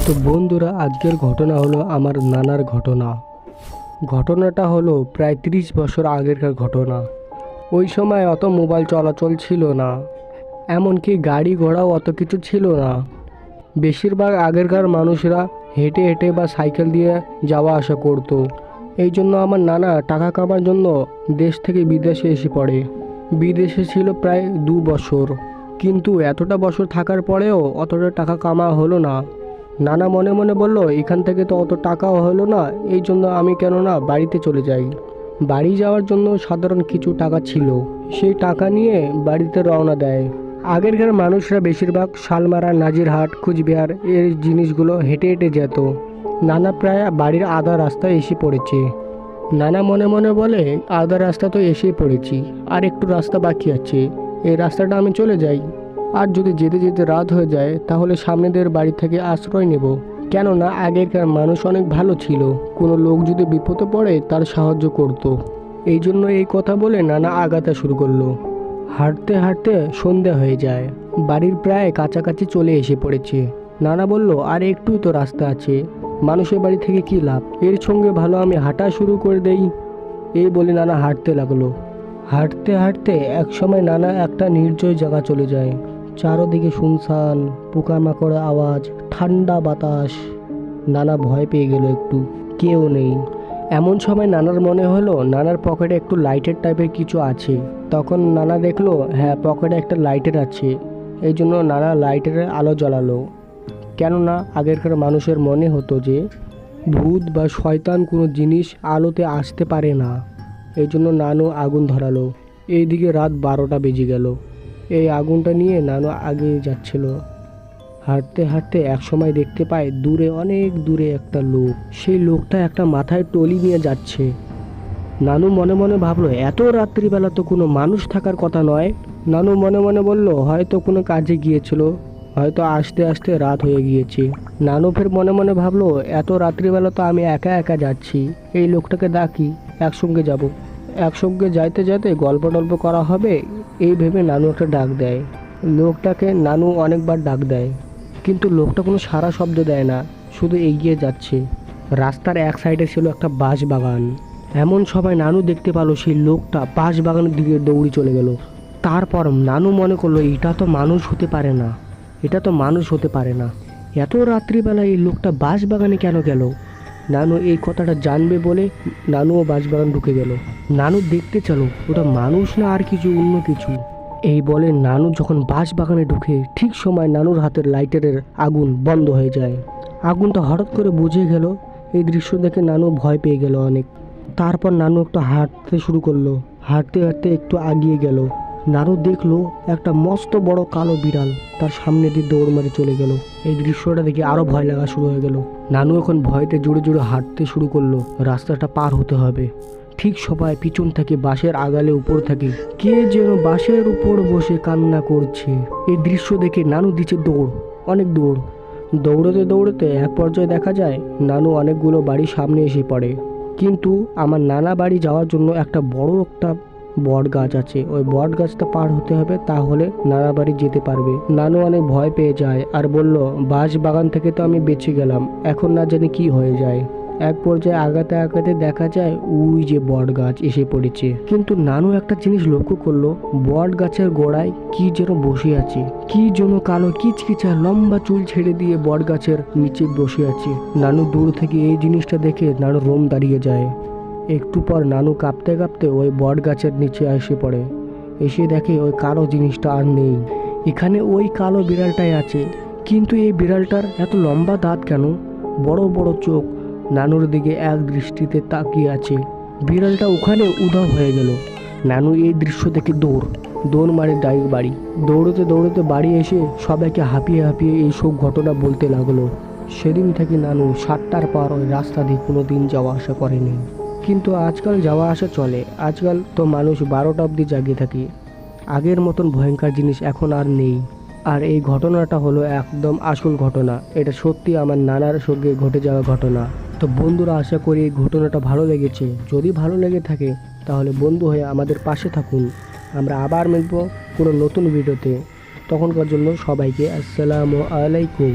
তো বন্ধুরা, আজকের ঘটনা হলো আমার নানার ঘটনা। ঘটনাটা হলো প্রায় 30 বছর আগেরকার ঘটনা। ওই সময় অত মোবাইল চলাচল ছিল না, এমনকি গাড়ি ঘোড়াও অত কিছু ছিল না। বেশিরভাগ আগেরকার মানুষরা হেঁটে হেঁটে বা সাইকেল দিয়ে যাওয়া আসা করতো। এই জন্য আমার নানা টাকা কামার জন্য দেশ থেকে বিদেশে এসে পড়ে। বিদেশে ছিল প্রায় 2 বছর, কিন্তু এতটা বছর থাকার পরেও অতটা টাকা কামা হলো না। নানা মনে মনে বলল, এখান থেকে তো অত টাকাও হলো না, এই জন্য আমি কেন না বাড়িতে চলে যাই। বাড়ি যাওয়ার জন্য সাধারণ কিছু টাকা ছিল, সেই টাকা নিয়ে বাড়িতে রওনা দেয়। আগেরকার মানুষরা বেশিরভাগ শালমারা, নাজিরহাট, কুচবিহার এই জিনিসগুলো হেঁটে হেঁটে যেত। নানা প্রায় বাড়ির আধা রাস্তায় এসে পড়েছে। নানা মনে মনে বলে, আধা রাস্তা তো এসেই পড়েছি, আর একটু রাস্তা বাকি আছে, এই রাস্তাটা আমি চলে যাই। আর যদি যেতে যেতে রাত হয়ে যায় তাহলে সামনেদের বাড়ি থেকে আশ্রয় নেব। কেননা আগেকার মানুষ অনেক ভালো ছিল, কোনো লোক যদি বিপদে পড়ে তার সাহায্য করত। এই জন্য এই কথা বলে নানা আগাতে শুরু করলো। হাঁটতে হাঁটতে সন্ধে হয়ে যায়, বাড়ির প্রায় কাছাকাছি চলে এসে পড়েছে। নানা বলল, আর একটুই তো রাস্তা আছে, মানুষের বাড়ি থেকে কি লাভ, এর সঙ্গে ভালো আমি হাঁটা শুরু করে দেই। এই বলে নানা হাঁটতে লাগলো। হাঁটতে হাঁটতে এক সময় নানা একটা নির্জন জায়গা চলে যায়। চারদিকে শুনশান, পোকামাকড়ের আওয়াজ, ঠান্ডা বাতাস। নানা ভয় পেয়ে গেল, একটু কেউ নেই। এমন সময় নানার মনে হলো নানার পকেটে একটু লাইটের টাইপের কিছু আছে। তখন নানা দেখলো, হ্যাঁ, পকেটে একটা লাইটার আছে। এই জন্য নানা লাইটারের আলো জ্বালালো। কেননা আগেরকার মানুষের মনে হতো যে ভূত বা শয়তান কোনো জিনিস আলোতে আসতে পারে না। এই জন্য নানু আগুন ধরালো। এইদিকে রাত 12টা বেজে গেল। এই আগুনটা নিয়ে নানু এগিয়ে যাচ্ছিল। হাঁটতে হাঁটতে এক সময় দেখতে পায় দূরে, অনেক দূরে একটা লোক। সেই লোকটা একটা মাথায় টলি নিয়ে যাচ্ছে। নানু মনে মনে ভাবলো, এত রাত্রিবেলা তো কোনো মানুষ থাকার কথা নয়। নানু মনে মনে বলল, হয়তো কোনো কাজে গিয়েছিল, হয়তো আসতে আসতে রাত হয়ে গিয়েছে। নানু ফের মনে মনে ভাবলো, এত রাত্রিবেলা তো আমি একা একা যাচ্ছি, এই লোকটাকে ডাকি, একসঙ্গে যাব। একসঙ্গে যাইতে যাইতে গল্প টল্প করা হবে, এই ভেবে নানু একটা ডাক দেয়। লোকটাকে নানু অনেকবার ডাক দেয়, কিন্তু লোকটা কোনো সাড়া শব্দ দেয় না, শুধু এগিয়ে যাচ্ছে। রাস্তার এক সাইডে ছিল একটা বাঁশ বাগান। এমন সময় নানু দেখতে পেল সেই লোকটা বাঁশ বাগানের দিকে দৌড়ে চলে গেল। তারপর নানু মনে করলো, এটা তো মানুষ হতে পারে না, এটা তো মানুষ হতে পারে না, এত রাত্রিবেলা এই লোকটা বাঁশ বাগানে কেন গেল। নানু এই কথাটা জানবে বলে নানুও বাঁশবাগান ঢুকে গেল। নানু দেখতে চলো ওটা মানুষ না আর কিছু অন্য কিছু। এই বলে নানু যখন বাঁশবাগানে ঢুকে, ঠিক সময় নানুর হাতের লাইটারের আগুন বন্ধ হয়ে যায়। আগুনটা হঠাৎ করে বুঝে গেল। এই দৃশ্য দেখে নানু ভয় পেয়ে গেল অনেক। তারপর নানু একটু হাঁটতে শুরু করলো। হাঁটতে হাঁটতে একটু আগিয়ে গেল। নানু দেখলো একটা মস্ত বড় কালো বিড়াল তার সামনে দিয়ে দৌড় মারে চলে গেল। এই দৃশ্যটা দেখে আরো ভয় লাগা শুরু হয়ে গেল। নানু এখন ভয়তে জোরে জোরে হাঁটতে শুরু করলো। রাস্তাটা পার হতে হবে। ঠিক সবাই পিছন থেকে বাঁশের আগালে উপর থাকে কে যেন বাঁশের উপর বসে কান্না করছে। এই দৃশ্য দেখে নানু দিচ্ছে দৌড়, অনেক দৌড়। দৌড়তে দৌড়তে এক পর্যায়ে দেখা যায় নানু অনেকগুলো বাড়ির সামনে এসে পড়ে। কিন্তু আমার নানা বাড়ি যাওয়ার জন্য একটা বড় একটা বট গাছ আছে, ওই বট গাছটা পার হতে হবে, তাহলে নানা বাড়ি যেতে পারবে। নানু অনেক ভয় পেয়ে যায় আর বলল, বাঁশ বাগান থেকে তো আমি বেঁচে গেলাম, এখন না জানি কি হয়ে যায়। এক পর্যায়ে আগাতে আগাতে দেখা যায় ওই যে বট গাছ এসে পড়েছে। কিন্তু নানু একটা জিনিস লক্ষ্য করলো, বট গাছের গোড়ায় কি যেন বসে আছে, কি যেন কালো কিচকিচা লম্বা চুল ছেড়ে দিয়ে বট গাছের নিচে বসে আছে। নানু দূর থেকে এই জিনিসটা দেখে নানু রোম দাঁড়িয়ে যায়। একটু পর নানু কাঁপতে কাঁপতে ওই বট গাছের নিচে এসে পড়ে। এসে দেখে ওই কালো জিনিসটা আর নেই, এখানে ওই কালো বিড়ালটাই আছে। কিন্তু এই বিড়ালটার এত লম্বা দাঁত কেন, বড় বড় চোখ, নানুর দিকে এক দৃষ্টিতে তাকিয়ে আছে। বিড়ালটা ওখানে উধাও হয়ে গেল। নানু এই দৃশ্য দেখে দৌড় মারে ডাইরেক্ট বাড়ি। দৌড়তে দৌড়তে বাড়ি এসে সবাইকে হাঁপিয়ে হাঁপিয়ে এইসব ঘটনা বলতে লাগলো। সেদিন থেকে নানু 7টার পর ওই রাস্তা দিয়ে কোনো দিন যাওয়া আসা করেনি। কিন্তু আজকাল যাওয়া আসা চলে, আজকাল তো মানুষ 12টা অবধি জাগিয়ে থাকে। আগের মতন ভয়ঙ্কর জিনিস এখন আর নেই। আর এই ঘটনাটা হলো একদম আসল ঘটনা, এটা সত্যি আমার নানার সঙ্গে ঘটে যাওয়া ঘটনা। তো বন্ধুরা, আশা করি এই ঘটনাটা ভালো লেগেছে। যদি ভালো লেগে থাকে তাহলে বন্ধু হয়ে আমাদের পাশে থাকুন। আমরা আবার মিলব কোনো নতুন ভিডিওতে। তখনকার জন্য সবাইকে আসসালামু আলাইকুম।